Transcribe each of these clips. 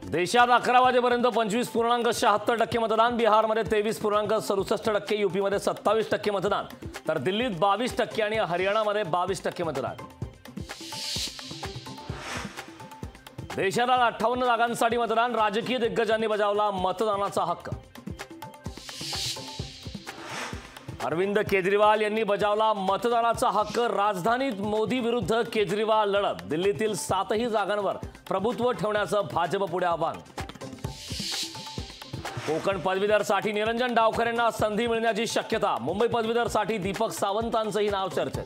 देशात 11 वाजेपर्यंत 25.76% मतदान, बिहारमध्ये 23.67%, यूपीमध्ये 27% मतदान, तर दिल्लीत 22% आणि हरियाणामध्ये 22% मतदान। देशात 58 जागांसाठी मतदान, राजकीय दिग्गजांनी बजावला मतदानाचा हक्क। अरविंद केजरीवाल यांनी बजावला मतदानाचा हक्क, राजधानीत मोदी विरुद्ध केजरीवाल लढत, दिल्लीतील 7ही जागांवर प्रभुत्व ठेवण्याचं भाजप पुढे आव्हान। कोकण पदवीधरसाठी निरंजन डावकर यांना संधी मिळण्याची शक्यता, मुंबई पदवीधरसाठी दीपक सावंतांचंही नाव चर्चेत।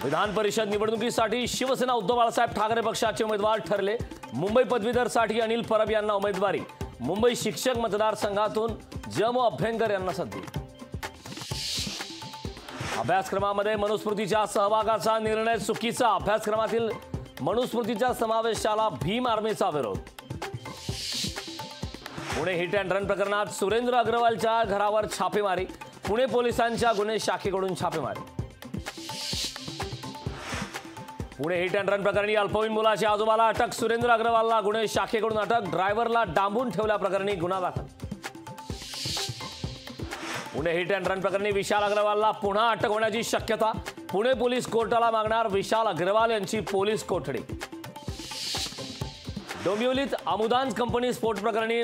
विधान परिषद निवडणुकीसाठी शिवसेना उद्धव बाळासाहेब ठाकरे पक्षाचे उमेदवार ठरले, मुंबई पदवीधरसाठी अनिल परब यांना उमेदवारी, मुंबई शिक्षक मतदारसंघातून जम अभ्यंकर यांना संधी। अभ्यासक्रमामध्ये मनुस्मृतीच्या सहभागाचा निर्णय चुकीचा, अभ्यासक्रमातील मनुस्मृतीच्या समावेशाला भीम आर्मीचा विरोध। पुणे हिट अँड रन प्रकरणात सुरेंद्र अग्रवालच्या घरावर छापेमारी, पुणे पोलिसांच्या गुन्हे शाखेकडून छापेमारी। पुणे हिट अँड रन प्रकरणी अल्पवयीन मुलाच्या आजोबाला अटक, सुरेंद्र अग्रवालला गुन्हे शाखेकडून अटक, ड्रायव्हरला डांबून ठेवल्याप्रकरणी गुन्हा दाखल। पुणे हिट अँड रन प्रकरणी विशाल अग्रवालला पुन्हा अटक होण्याची शक्यता, पुणे पोलीस कोर्टाला मागणार विशाल अग्रवाल यांची पोलीस कोठडी। डोंबिवलीत अमुदांस कंपनी स्फोट प्रकरणी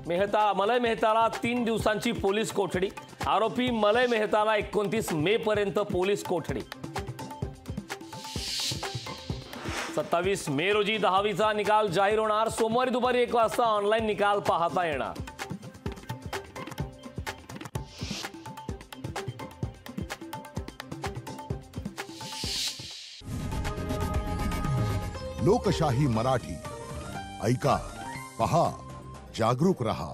मलय मेहताला 3 दिवसांची पोलीस कोठडी, आरोपी मलय मेहताला 29 मे पर्यंत पोलीस कोठडी। 27 मे रोजी 10वीचा निकाल जाहीर होणार, सोमवारी दुपारी 1 वाजता ऑनलाईन निकाल पाहता येणार। लोकशाही मराठी ऐका, पहा, जागरूक रहा।